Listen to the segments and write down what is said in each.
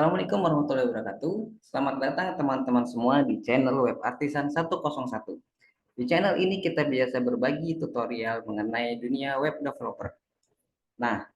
Assalamualaikum warahmatullahi wabarakatuh. Selamat datang teman-teman semua di channel Web Artisan 101. Di channel ini kita biasa berbagi tutorial mengenai dunia web developer. Nah,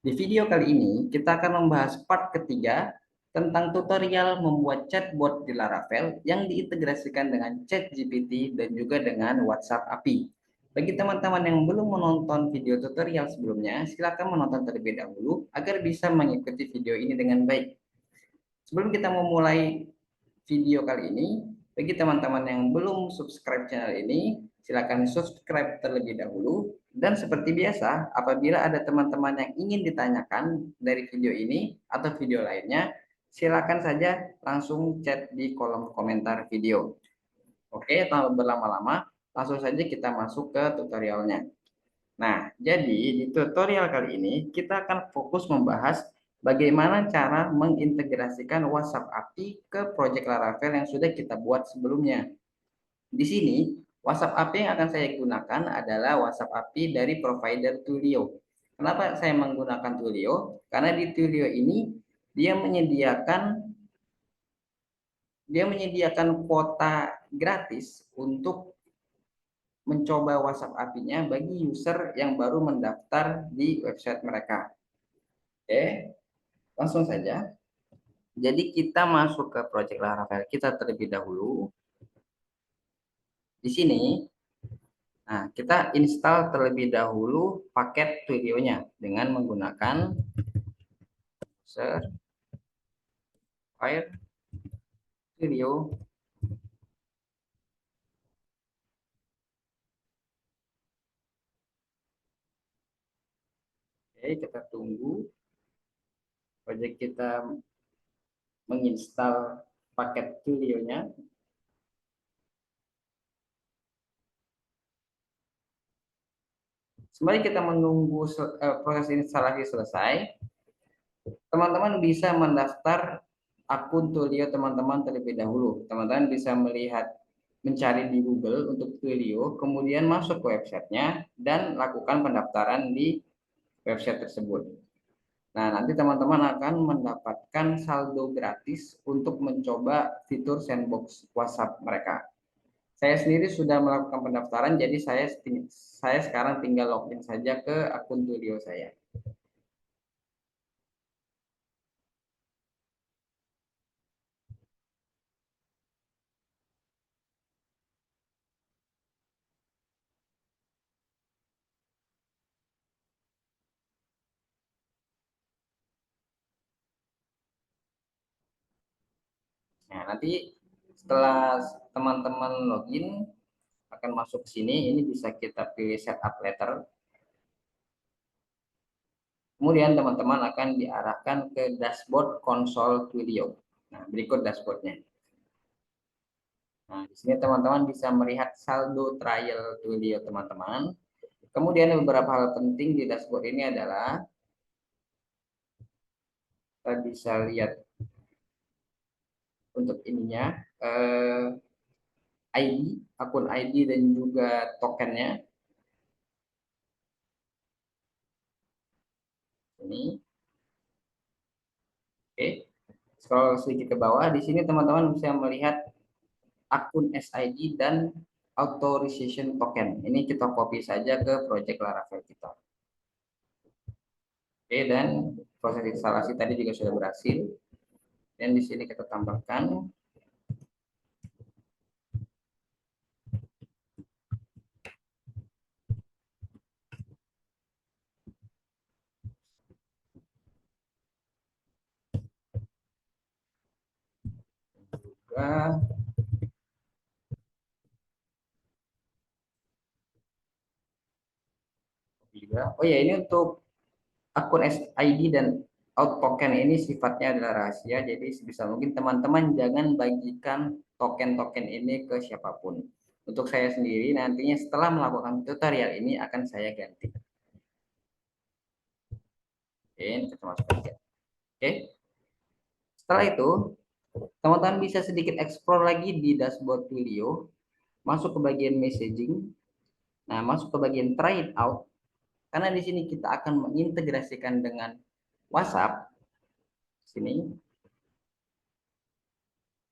di video kali ini kita akan membahas part ketiga tentang tutorial membuat chatbot di Laravel yang diintegrasikan dengan ChatGPT dan juga dengan WhatsApp API. Bagi teman-teman yang belum menonton video tutorial sebelumnya, silakan menonton terlebih dahulu agar bisa mengikuti video ini dengan baik. Sebelum kita memulai video kali ini, bagi teman-teman yang belum subscribe channel ini, silakan subscribe terlebih dahulu. Dan seperti biasa, apabila ada teman-teman yang ingin ditanyakan dari video ini atau video lainnya, silakan saja langsung chat di kolom komentar video. Oke, tanpa berlama-lama, langsung saja kita masuk ke tutorialnya. Nah, jadi di tutorial kali ini kita akan fokus membahas bagaimana cara mengintegrasikan WhatsApp API ke proyek Laravel yang sudah kita buat sebelumnya. Di sini, WhatsApp API yang akan saya gunakan adalah WhatsApp API dari provider Twilio. Kenapa saya menggunakan Twilio? Karena di Twilio ini dia menyediakan kuota gratis untuk mencoba WhatsApp API-nya bagi user yang baru mendaftar di website mereka. Oke, langsung saja. Jadi kita masuk ke project Laravel kita terlebih dahulu. Di sini, nah kita install terlebih dahulu paket Twilio-nya dengan menggunakan user file Twilio. Oke, kita tunggu project kita menginstal paket Twilio-nya. Sembari kita menunggu proses instalasi selesai, teman-teman bisa mendaftar akun Twilio teman-teman terlebih dahulu. Teman-teman bisa mencari di Google untuk Twilio, kemudian masuk ke websitenya dan lakukan pendaftaran di website tersebut. Nah, nanti teman-teman akan mendapatkan saldo gratis untuk mencoba fitur sandbox WhatsApp mereka. Saya sendiri sudah melakukan pendaftaran, jadi saya sekarang tinggal login saja ke akun Twilio saya. Nah, nanti setelah teman-teman login akan masuk ke sini, ini bisa kita pilih setup letter. Kemudian teman-teman akan diarahkan ke dashboard konsol Twilio. Nah, berikut dashboardnya. Nah, di sini teman-teman bisa melihat saldo trial Twilio teman-teman. Kemudian beberapa hal penting di dashboard ini adalah kita bisa lihat untuk ininya ID, akun ID dan juga tokennya. Ini, oke. Scroll sedikit ke bawah. Di sini teman-teman bisa melihat akun SID dan authorization token. Ini kita copy saja ke project Laravel kita. Oke, dan proses instalasi tadi juga sudah berhasil. Dan di sini kita tambahkan juga Oh ya, ini untuk akun SID dan out token ini sifatnya adalah rahasia, jadi sebisa mungkin teman-teman jangan bagikan token-token ini ke siapapun. Untuk saya sendiri nantinya setelah melakukan tutorial ini akan saya ganti. Oke, ini kita masuk aja. Oke, setelah itu teman-teman bisa sedikit explore lagi di dashboard Twilio, masuk ke bagian messaging. Nah, masuk ke bagian try it out. Karena di sini kita akan mengintegrasikan dengan WhatsApp. Sini.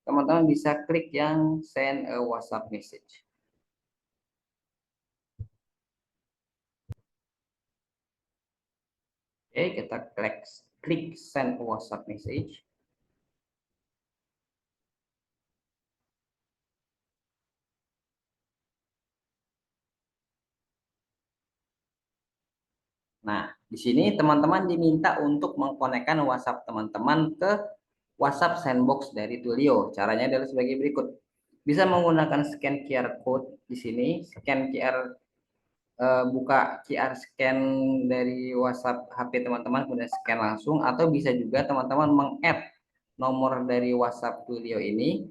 teman-teman bisa klik yang send a WhatsApp message. Oke, kita klik send a WhatsApp message. Nah, di sini teman-teman diminta untuk mengkonekkan WhatsApp teman-teman ke WhatsApp Sandbox dari Twilio. Caranya adalah sebagai berikut. Bisa menggunakan scan QR code di sini, scan QR, buka QR scan dari WhatsApp HP teman-teman, kemudian scan langsung, atau bisa juga teman-teman meng-add nomor dari WhatsApp Twilio ini.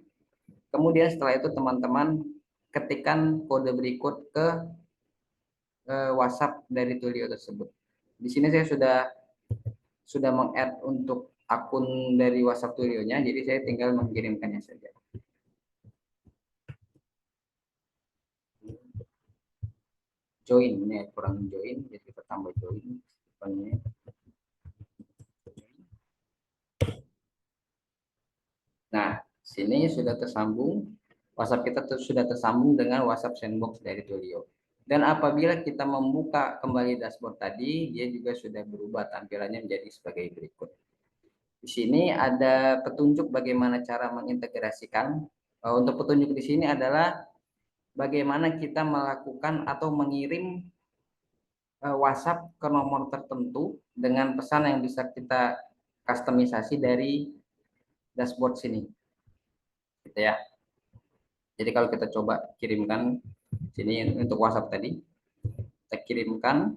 Kemudian setelah itu teman-teman ketikkan kode berikut ke WhatsApp dari Twilio tersebut. Di sini saya sudah meng-add untuk akun dari WhatsApp Twilio-nya, jadi saya tinggal mengirimkannya saja. Join, ini kurang join, jadi kita tambah join. Nah, sini sudah tersambung, WhatsApp kita sudah tersambung dengan WhatsApp Sandbox dari Twilio. Dan apabila kita membuka kembali dashboard tadi, dia juga sudah berubah tampilannya menjadi sebagai berikut. Di sini ada petunjuk bagaimana cara mengintegrasikan. Untuk petunjuk di sini adalah bagaimana kita melakukan atau mengirim WhatsApp ke nomor tertentu dengan pesan yang bisa kita customisasi dari dashboard sini, gitu ya. Jadi kalau kita coba kirimkan sini untuk WhatsApp tadi, kita kirimkan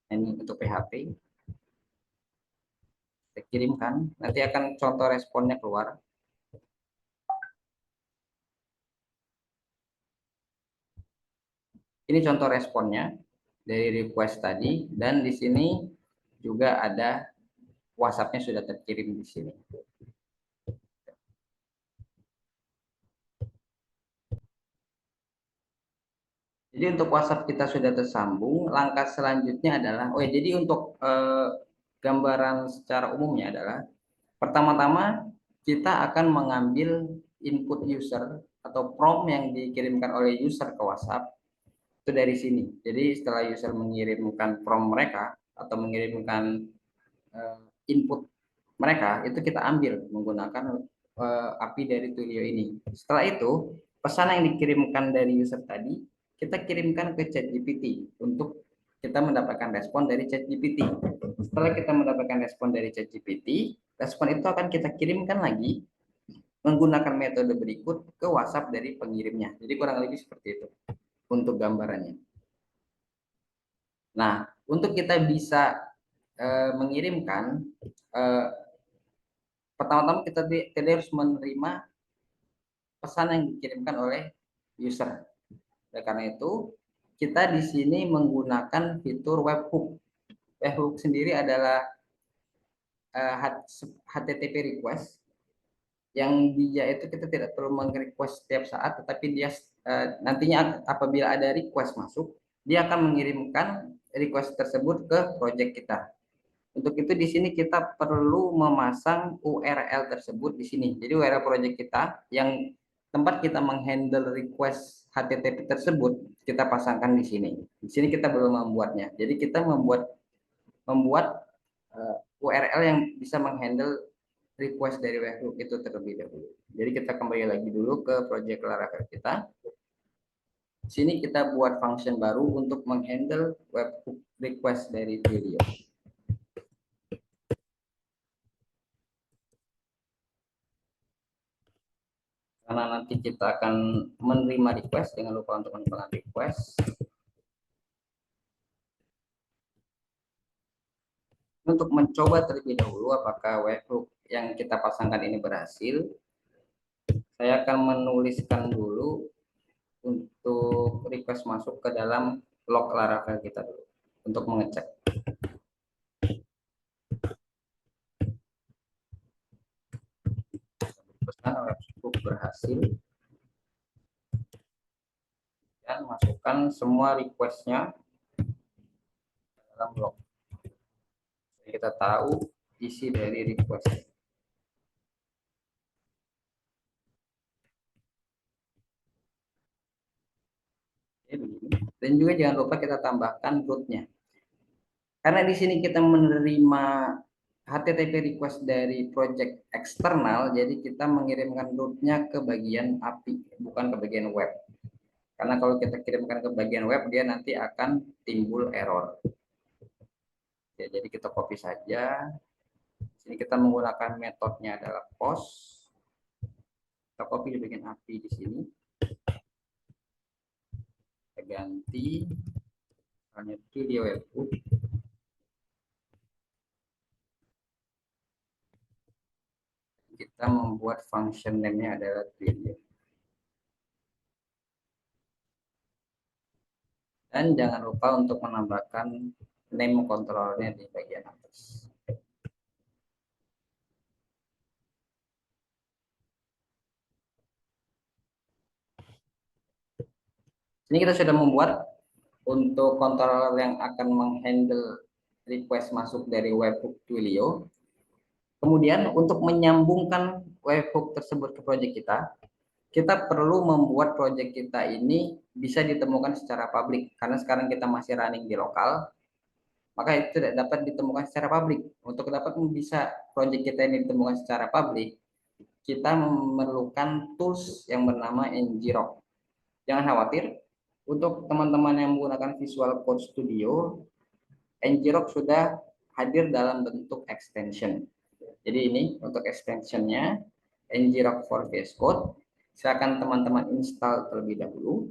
ini untuk PHP, kita kirimkan, nanti akan contoh responnya keluar. Ini contoh responnya dari request tadi, dan di sini juga ada WhatsApp-nya sudah terkirim di sini. Jadi untuk WhatsApp kita sudah tersambung, langkah selanjutnya adalah, oh ya, jadi untuk gambaran secara umumnya adalah, pertama-tama kita akan mengambil input user atau prompt yang dikirimkan oleh user ke WhatsApp itu dari sini. Jadi setelah user mengirimkan prompt mereka atau mengirimkan input mereka, itu kita ambil menggunakan API dari Twilio ini. Setelah itu, pesan yang dikirimkan dari user tadi kita kirimkan ke ChatGPT untuk kita mendapatkan respon dari ChatGPT. Setelah kita mendapatkan respon dari ChatGPT, respon itu akan kita kirimkan lagi menggunakan metode berikut ke WhatsApp dari pengirimnya. Jadi kurang lebih seperti itu untuk gambarannya. Nah, untuk kita bisa mengirimkan, pertama-tama kita harus menerima pesan yang dikirimkan oleh user. Oleh karena itu, kita di sini menggunakan fitur webhook. Webhook sendiri adalah HTTP request, yang dia itu kita tidak perlu meng-request setiap saat, tetapi dia nantinya apabila ada request masuk, dia akan mengirimkan request tersebut ke project kita. Untuk itu di sini kita perlu memasang URL tersebut di sini. Jadi URL project kita yang tempat kita menghandle request HTTP tersebut kita pasangkan di sini. Di sini kita belum membuatnya. Jadi kita membuat URL yang bisa menghandle request dari webhook itu terlebih dahulu. Jadi kita kembali lagi dulu ke project Laravel kita. Di sini kita buat function baru untuk menghandle webhook request dari Twilio. Karena nanti kita akan menerima request, jangan lupa untuk menerima request. Untuk mencoba terlebih dahulu apakah webhook yang kita pasangkan ini berhasil, saya akan menuliskan dulu untuk request masuk ke dalam log Laravel kita dulu untuk mengecek. Pesan webhook berhasil, dan masukkan semua requestnya dalam log. Jadi kita tahu isi dari request. Dan juga jangan lupa kita tambahkan rootnya. Karena di sini kita menerima HTTP request dari project eksternal, jadi kita mengirimkan rootnya ke bagian API, bukan ke bagian web. Karena kalau kita kirimkan ke bagian web, dia nanti akan timbul error. Ya, jadi kita copy saja. Di sini kita menggunakan metodenya adalah post. Kita copy di bagian API di sini. Kita ganti misalnya video webhook. Kita membuat function name-nya adalah video. Dan jangan lupa untuk menambahkan name controllernya di bagian atas. Ini kita sudah membuat untuk controller yang akan menghandle request masuk dari webhook Twilio. Kemudian untuk menyambungkan webhook tersebut ke project kita perlu membuat project kita ini bisa ditemukan secara publik. Karena sekarang kita masih running di lokal, maka itu tidak dapat ditemukan secara publik. Untuk dapat bisa project kita ini ditemukan secara publik, kita memerlukan tools yang bernama ngrok. Jangan khawatir, untuk teman-teman yang menggunakan Visual Code Studio, ngrok sudah hadir dalam bentuk extension. Jadi ini untuk extensionnya, ngrok for VS Code. Silakan teman-teman install terlebih dahulu.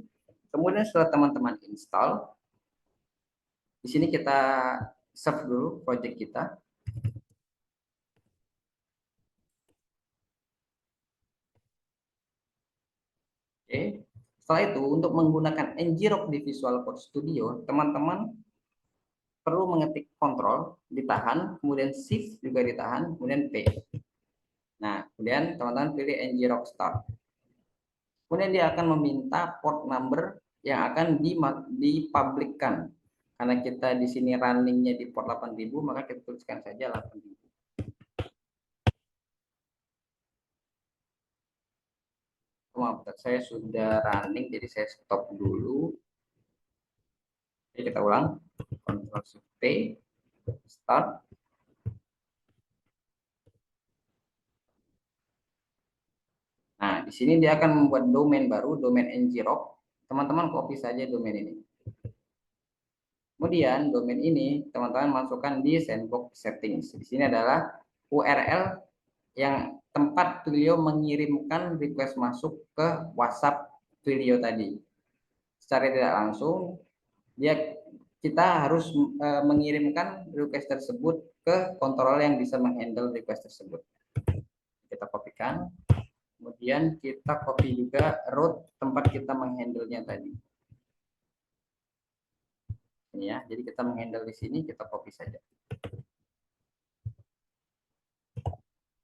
Kemudian setelah teman-teman install, di sini kita save dulu project kita. Oke. Setelah itu, untuk menggunakan ngrok di Visual Code Studio, teman-teman perlu mengetik kontrol, ditahan, kemudian shift juga ditahan, kemudian P. Nah, kemudian teman-teman pilih ngrok start. Kemudian dia akan meminta port number yang akan dipublikkan. Karena kita di sini runningnya di port 8000, maka kita tuliskan saja 8000. Maaf, saya sudah running, jadi saya stop dulu. Jadi kita ulang, Ctrl Shift P, start. Nah, di sini dia akan membuat domain baru, domain ngrok. Teman-teman copy saja domain ini. Kemudian domain ini teman-teman masukkan di sandbox settings. Di sini adalah URL yang tempat Twilio mengirimkan request masuk ke WhatsApp Twilio tadi. Secara tidak langsung, kita harus mengirimkan request tersebut ke controller yang bisa menghandle request tersebut. Kita kopikan. Kemudian kita copy juga root tempat kita menghandle-nya tadi. Ini ya, jadi kita menghandle di sini, kita copy saja.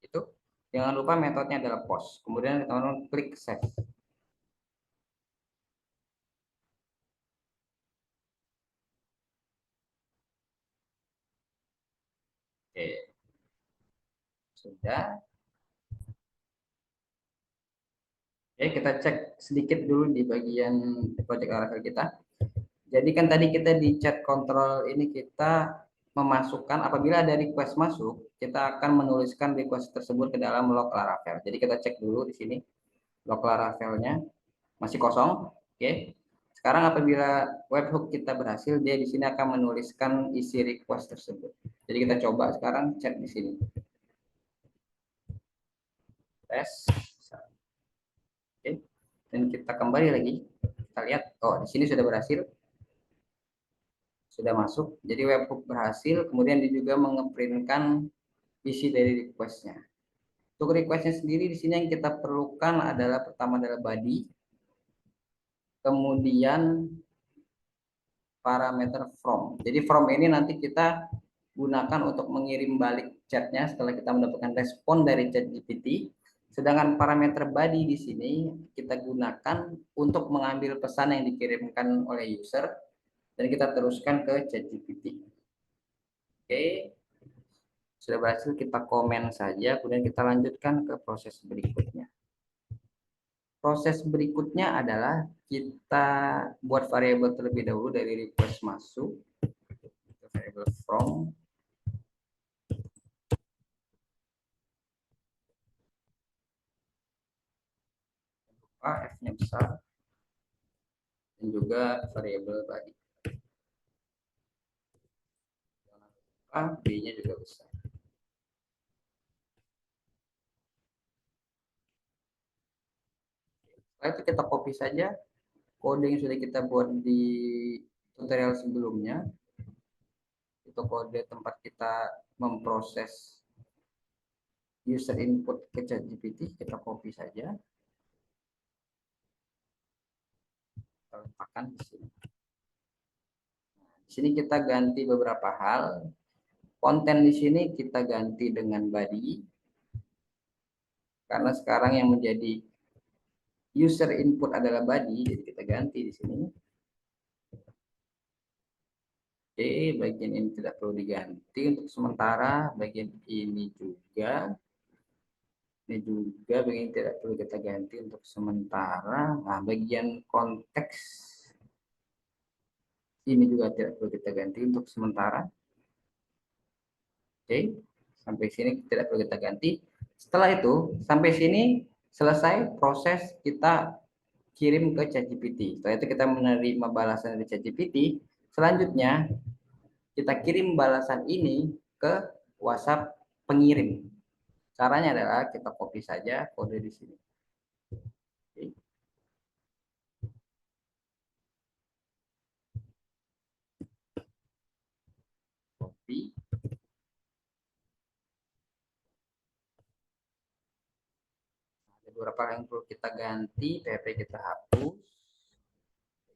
Itu. Jangan lupa metodenya adalah post. Kemudian teman-teman klik save. Oke. Sudah. Oke, kita cek sedikit dulu di bagian project Laravel kita. Jadi kan tadi kita di chat control ini kita memasukkan apabila ada request masuk, kita akan menuliskan request tersebut ke dalam log Laravel. Jadi kita cek dulu di sini log Laravelnya masih kosong. Oke. Sekarang apabila webhook kita berhasil, dia di sini akan menuliskan isi request tersebut. Jadi kita coba sekarang cek di sini. Tes. Oke. Dan kita kembali lagi. Kita lihat, oh di sini sudah berhasil. Sudah masuk. Jadi webhook berhasil, kemudian dia juga mengeprintkan isi dari requestnya. Untuk requestnya sendiri di sini yang kita perlukan adalah pertama adalah body, kemudian parameter from. Jadi from ini nanti kita gunakan untuk mengirim balik chatnya setelah kita mendapatkan respon dari chat GPT. Sedangkan parameter body di sini kita gunakan untuk mengambil pesan yang dikirimkan oleh user dan kita teruskan ke chat GPT. Oke, sudah berhasil, kita komen saja, kemudian kita lanjutkan ke proses berikutnya. Proses berikutnya adalah kita buat variabel terlebih dahulu dari request masuk, variabel from, f-nya besar, dan juga variabel body. B-nya juga besar. Setelah itu kita copy saja kode yang sudah kita buat di tutorial sebelumnya. Itu kode tempat kita memproses user input ke ChatGPT, kita copy saja. Kita letakkan di sini. Di sini kita ganti beberapa hal. Konten di sini kita ganti dengan body. Karena sekarang yang menjadi user input adalah body, jadi kita ganti di sini. Oke, bagian ini tidak perlu diganti untuk sementara. Bagian ini juga. Ini juga bagian tidak perlu kita ganti untuk sementara. Nah, bagian konteks ini juga tidak perlu kita ganti untuk sementara. Oke, sampai sini tidak perlu kita ganti. Setelah itu, sampai sini selesai proses kita kirim ke ChatGPT. Setelah itu kita menerima balasan dari ChatGPT. Selanjutnya, kita kirim balasan ini ke WhatsApp pengirim. Caranya adalah kita copy saja kode di sini. Oke. Copy. Ada beberapa yang perlu kita ganti, PHP kita hapus.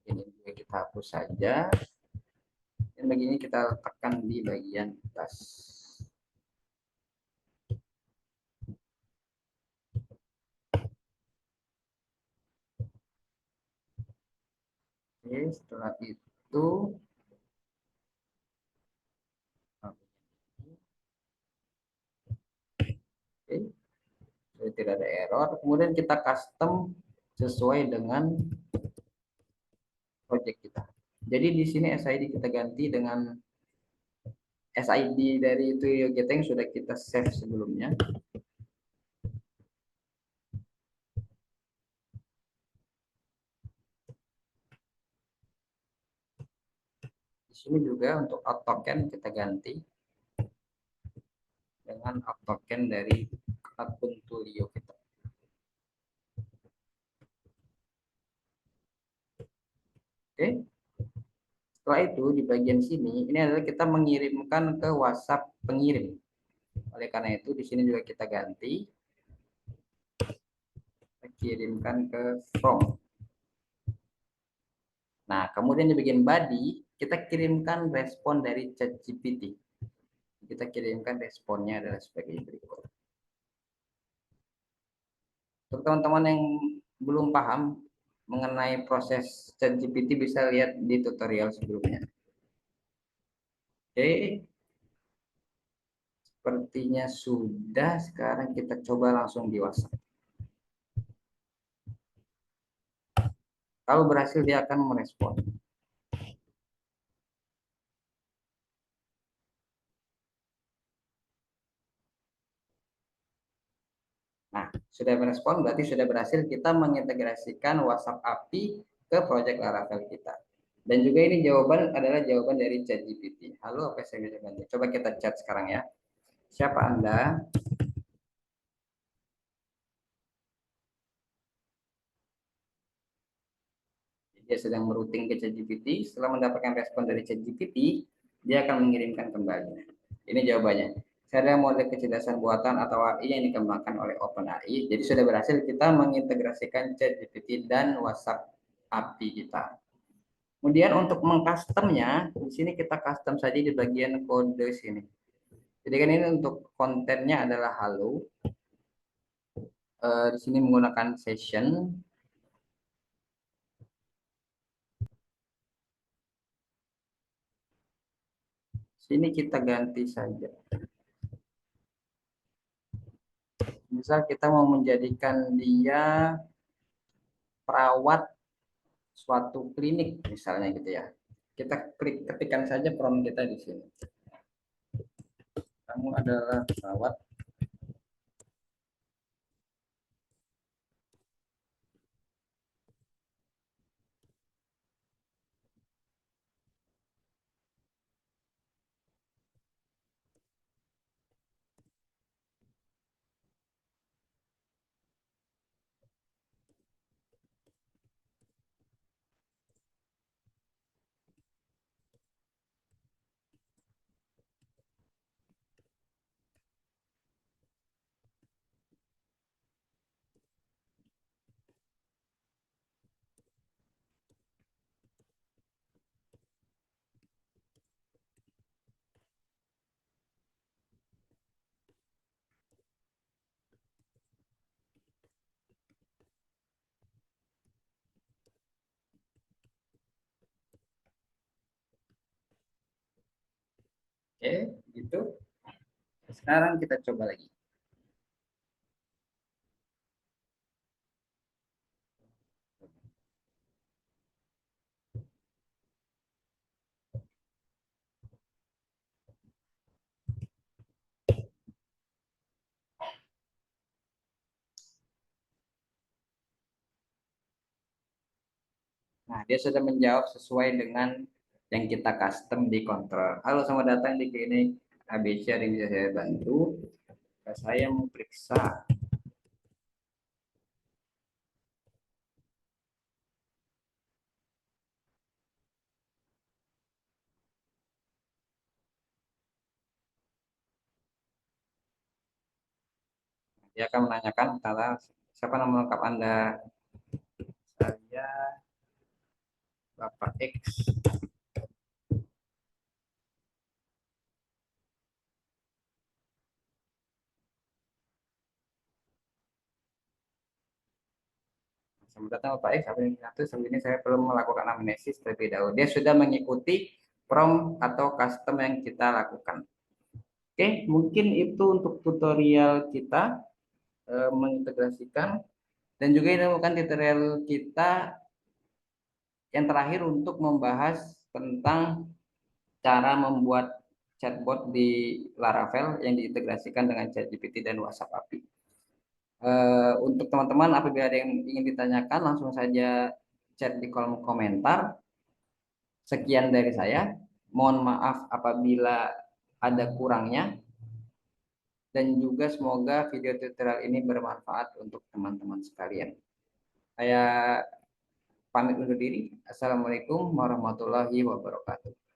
Ini juga kita hapus saja. Dan begini kita letakkan di bagian atas. Oke, setelah itu oke, tidak ada error. Kemudian kita custom sesuai dengan project kita. Jadi di sini SID kita ganti dengan SID dari itu kita yang sudah kita save sebelumnya. Di sini juga untuk auth token kita ganti dengan auth token dari akun Tulio kita. Oke. Setelah itu di bagian sini ini adalah kita mengirimkan ke WhatsApp pengirim. Oleh karena itu di sini juga kita ganti, kita kirimkan ke from. Nah, kemudian di bagian body kita kirimkan respon dari ChatGPT. Kita kirimkan responnya adalah sebagai berikut. Untuk teman-teman yang belum paham mengenai proses ChatGPT bisa lihat di tutorial sebelumnya. Oke, sepertinya sudah. Sekarang kita coba langsung di WhatsApp. Kalau berhasil dia akan merespon. Nah, sudah merespon berarti sudah berhasil kita mengintegrasikan WhatsApp API ke project Laravel kita. Dan juga ini jawaban adalah jawaban dari ChatGPT. Halo, apa saya bisa bantu? Coba kita chat sekarang ya. Siapa Anda? Dia sedang merouting ke ChatGPT. Setelah mendapatkan respon dari ChatGPT, dia akan mengirimkan kembali. Ini jawabannya. Saya ada model kecerdasan buatan atau AI yang dikembangkan oleh OpenAI. Jadi sudah berhasil kita mengintegrasikan ChatGPT dan WhatsApp API kita. Kemudian untuk mengcustomnya, di sini kita custom saja di bagian kode sini. Jadi kan ini untuk kontennya adalah halo. Di sini menggunakan session. Sini kita ganti saja. Misal kita mau menjadikan dia perawat suatu klinik misalnya gitu ya. Kita ketikkan saja prompt kita di sini. Kamu adalah perawat. Oke, gitu. Sekarang kita coba lagi. Nah, dia sudah menjawab sesuai dengan yang kita custom di kontrol. Halo, selamat datang di klinik ABC. Ada yang bisa saya bantu? Saya mau periksa. Dia akan menanyakan antara siapa nama lengkap Anda. Saya Bapak X. Selamat datang Bapak X. Saat ini saya perlu melakukan anamnesis terlebih dahulu. Dia sudah mengikuti prompt atau custom yang kita lakukan. Oke, mungkin itu untuk tutorial kita mengintegrasikan, dan juga ini bukan tutorial kita yang terakhir untuk membahas tentang cara membuat chatbot di Laravel yang diintegrasikan dengan ChatGPT dan WhatsApp API. Untuk teman-teman, apabila ada yang ingin ditanyakan, langsung saja chat di kolom komentar. Sekian dari saya. Mohon maaf apabila ada kurangnya, dan juga semoga video tutorial ini bermanfaat untuk teman-teman sekalian. Saya pamit undur diri. Assalamualaikum warahmatullahi wabarakatuh.